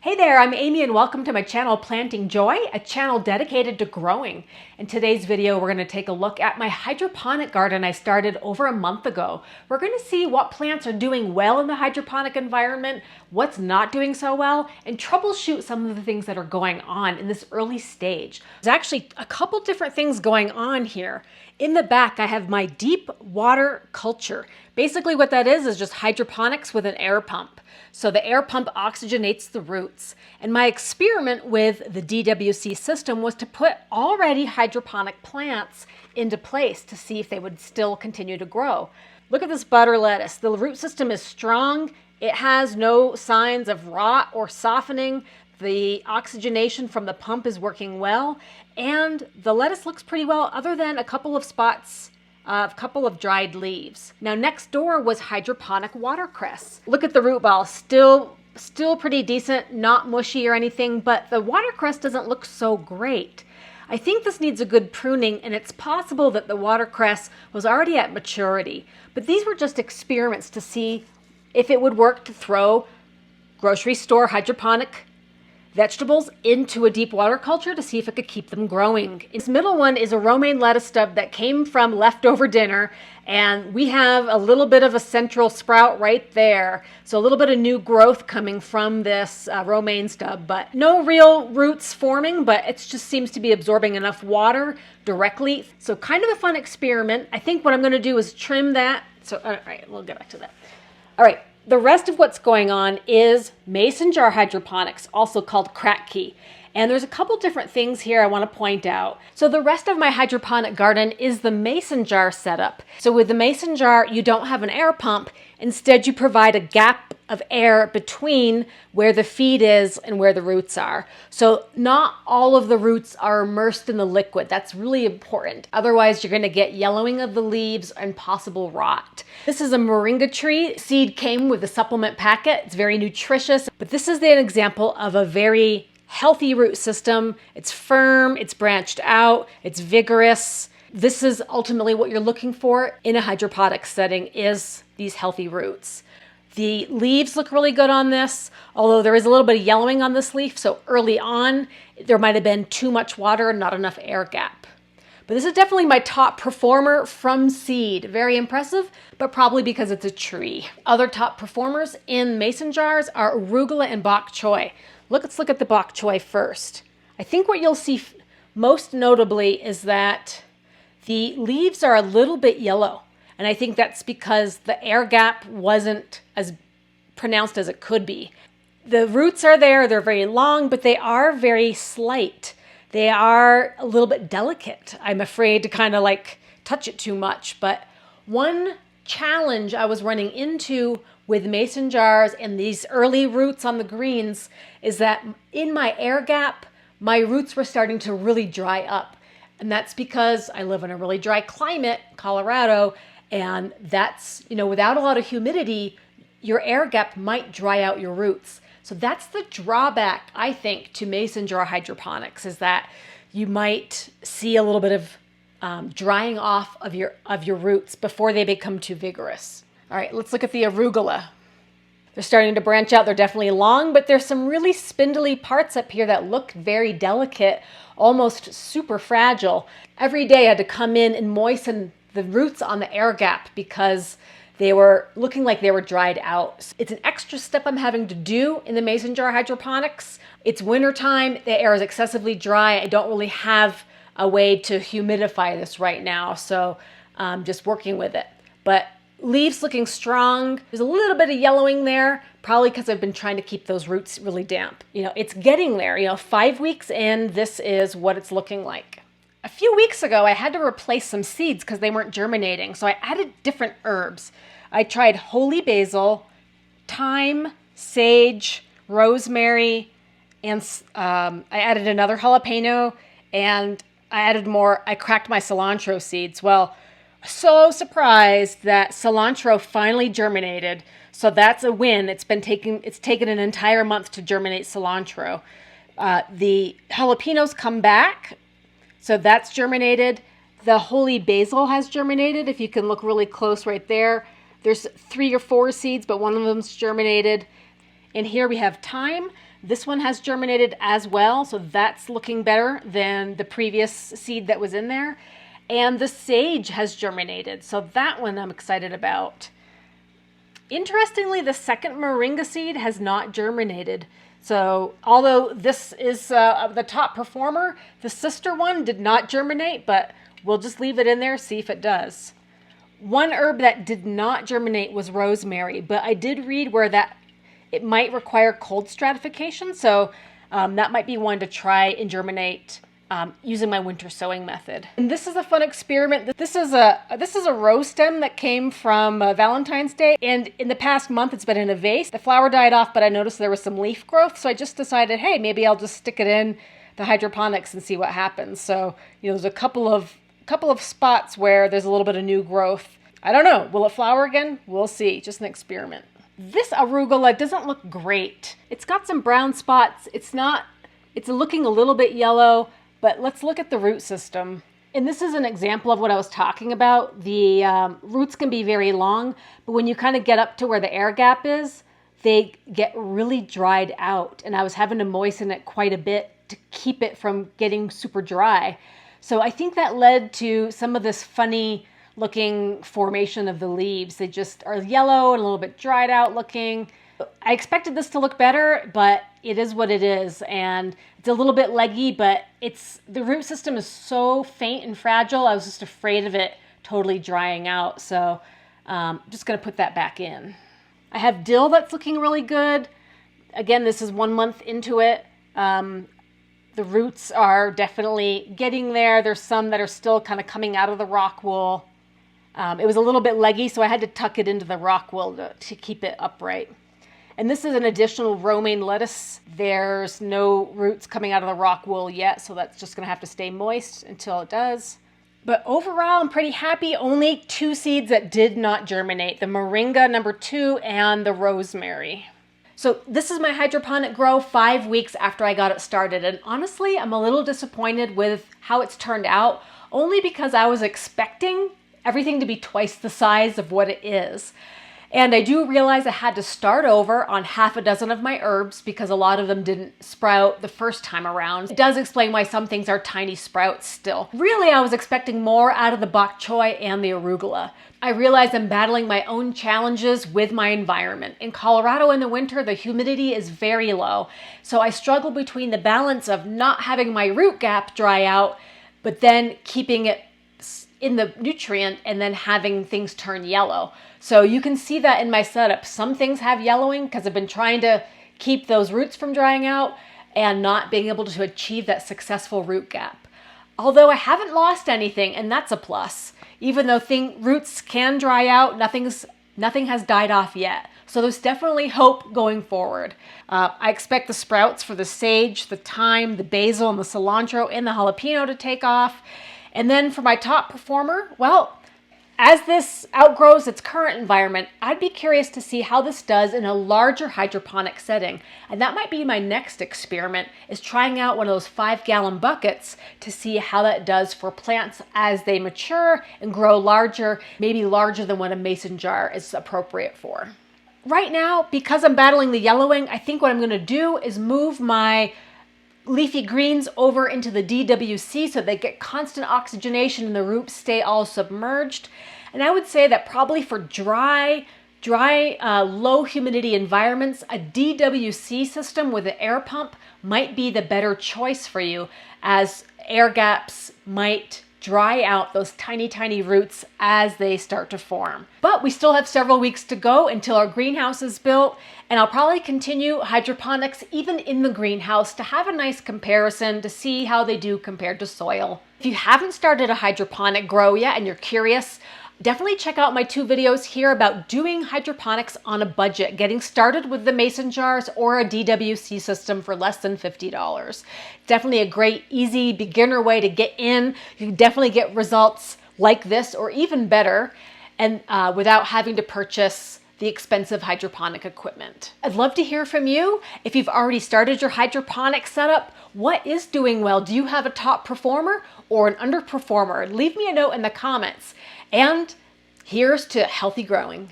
Hey there, I'm Amy and welcome to my channel Planting Joy, a channel dedicated to growing. In today's video, we're going to take a look at my hydroponic garden I started over a month ago. We're going to see what plants are doing well in the hydroponic environment, what's not doing so well, and troubleshoot some of the things that are going on in this early stage. There's actually a couple different things going on here. In the back, I have my deep water culture. Basically what that is just hydroponics with an air pump. So the air pump oxygenates the roots. And my experiment with the DWC system was to put already hydroponic plants into place to see if they would still continue to grow. Look at this butter lettuce. The root system is strong. It has no signs of rot or softening. The oxygenation from the pump is working well. And the lettuce looks pretty well other than a couple of spots, a couple of dried leaves. Now next door was hydroponic watercress. Look at the root ball, still pretty decent, not mushy or anything, but the watercress doesn't look so great. I think this needs a good pruning, and it's possible that the watercress was already at maturity. But these were just experiments to see if it would work to throw grocery store hydroponic vegetables into a deep water culture to see if it could keep them growing. This middle one is a romaine lettuce stub that came from leftover dinner, and we have a little bit of a central sprout right there. So a little bit of new growth coming from this romaine stub, but no real roots forming, but it just seems to be absorbing enough water directly. So kind of a fun experiment. I think what I'm gonna do is trim that. So, all right, we'll get back to that. All right. The rest of what's going on is mason jar hydroponics, also called Kratky. And there's a couple different things here I want to point out. So the rest of my hydroponic garden is the mason jar setup. So with the mason jar, you don't have an air pump. Instead, you provide a gap of air between where the feed is and where the roots are. So not all of the roots are immersed in the liquid. That's really important. Otherwise, you're going to get yellowing of the leaves and possible rot. This is a moringa tree. Seed came with a supplement packet. It's very nutritious, but this is an example of a very healthy root system. It's firm, it's branched out, it's vigorous. This is ultimately what you're looking for in a hydroponic setting, is these healthy roots. The leaves look really good on this, although there is a little bit of yellowing on this leaf. So early on, there might have been too much water and not enough air gap. But this is definitely my top performer from seed. Very impressive, but probably because it's a tree. Other top performers in mason jars are arugula and bok choy. Let's look at the bok choy first. I think what you'll see most notably is that the leaves are a little bit yellow. And I think that's because the air gap wasn't as pronounced as it could be. The roots are there, they're very long, but they are very slight. They are a little bit delicate. I'm afraid to kind of like touch it too much. But one challenge I was running into with mason jars and these early roots on the greens is that in my air gap, my roots were starting to really dry up. And that's because I live in a really dry climate, Colorado, and that's, without a lot of humidity, your air gap might dry out your roots. So that's the drawback, I think, to mason jar hydroponics, is that you might see a little bit of drying off of your roots before they become too vigorous. All right, let's look at the arugula. They're starting to branch out. They're definitely long, but there's some really spindly parts up here that look very delicate, almost super fragile. Every day I had to come in and moisten the roots on the air gap because they were looking like they were dried out. It's an extra step I'm having to do in the mason jar hydroponics. It's wintertime, the air is excessively dry. I don't really have a way to humidify this right now, so I'm just working with it. But leaves looking strong. There's a little bit of yellowing there, probably because I've been trying to keep those roots really damp. It's getting there. 5 weeks in, this is what it's looking like. A few weeks ago, I had to replace some seeds because they weren't germinating, so I added different herbs. I tried holy basil, thyme, sage, rosemary, and I added another jalapeno, and I added more. I cracked my cilantro seeds. Well, so surprised that cilantro finally germinated, so that's a win. It's taken an entire month to germinate cilantro. The jalapenos come back. So that's germinated. The holy basil has germinated. If you can look really close right there, there's 3 or 4 seeds, but one of them's germinated. And here we have thyme. This one has germinated as well, so that's looking better than the previous seed that was in there. And the sage has germinated, so that one I'm excited about. Interestingly, the second moringa seed has not germinated. So although this is the top performer, the sister one did not germinate, but we'll just leave it in there, see if it does. One herb that did not germinate was rosemary, but I did read where that it might require cold stratification, so that might be one to try and germinate using my winter sowing method. And this is a fun experiment. This is a rose stem that came from Valentine's Day, and in the past month it's been in a vase. The flower died off, but I noticed there was some leaf growth, so I just decided, hey, maybe I'll just stick it in the hydroponics and see what happens. So, you know, there's a couple of spots where there's a little bit of new growth. I don't know, will it flower again? We'll see, just an experiment. This arugula doesn't look great. It's got some brown spots. It's looking a little bit yellow, but let's look at the root system. And this is an example of what I was talking about. The roots can be very long, but when you kind of get up to where the air gap is, they get really dried out. And I was having to moisten it quite a bit to keep it from getting super dry. So I think that led to some of this funny looking formation of the leaves. They just are yellow and a little bit dried out looking. I expected this to look better, but it is what it is, and it's a little bit leggy, but the root system is so faint and fragile, I was just afraid of it totally drying out, so I'm just going to put that back in. I have dill that's looking really good. Again, this is 1 month into it. The roots are definitely getting there. There's some that are still kind of coming out of the rock wool. It was a little bit leggy, so I had to tuck it into the rock wool to keep it upright. And this is an additional romaine lettuce. There's no roots coming out of the rock wool yet, so that's just gonna have to stay moist until it does. But overall, I'm pretty happy. Only 2 seeds that did not germinate, the moringa number 2 and the rosemary. So this is my hydroponic grow 5 weeks after I got it started. And honestly, I'm a little disappointed with how it's turned out, only because I was expecting everything to be twice the size of what it is. And I do realize I had to start over on half a dozen of my herbs because a lot of them didn't sprout the first time around. It does explain why some things are tiny sprouts still. Really, I was expecting more out of the bok choy and the arugula. I realize I'm battling my own challenges with my environment. In Colorado in the winter, the humidity is very low. So I struggle between the balance of not having my root gap dry out, but then keeping it in the nutrient and then having things turn yellow. So you can see that in my setup. Some things have yellowing because I've been trying to keep those roots from drying out and not being able to achieve that successful root gap. Although I haven't lost anything, and that's a plus. Even though roots can dry out, nothing has died off yet. So there's definitely hope going forward. I expect the sprouts for the sage, the thyme, the basil, and the cilantro, and the jalapeno to take off. And then for my top performer, well, as this outgrows its current environment, I'd be curious to see how this does in a larger hydroponic setting. And that might be my next experiment, is trying out one of those 5-gallon buckets to see how that does for plants as they mature and grow larger, maybe larger than what a mason jar is appropriate for. Right now, because I'm battling the yellowing, I think what I'm gonna do is move my leafy greens over into the DWC so they get constant oxygenation and the roots stay all submerged. And I would say that probably for dry, low humidity environments, a DWC system with an air pump might be the better choice for you, as air gaps might dry out those tiny, tiny roots as they start to form. But we still have several weeks to go until our greenhouse is built, and I'll probably continue hydroponics even in the greenhouse to have a nice comparison to see how they do compared to soil. If you haven't started a hydroponic grow yet and you're curious, definitely check out my 2 videos here about doing hydroponics on a budget, getting started with the mason jars or a DWC system for less than $50. Definitely a great, easy beginner way to get in. You can definitely get results like this or even better, and without having to purchase the expensive hydroponic equipment. I'd love to hear from you. If you've already started your hydroponic setup, what is doing well? Do you have a top performer or an underperformer? Leave me a note in the comments. And here's to healthy growing.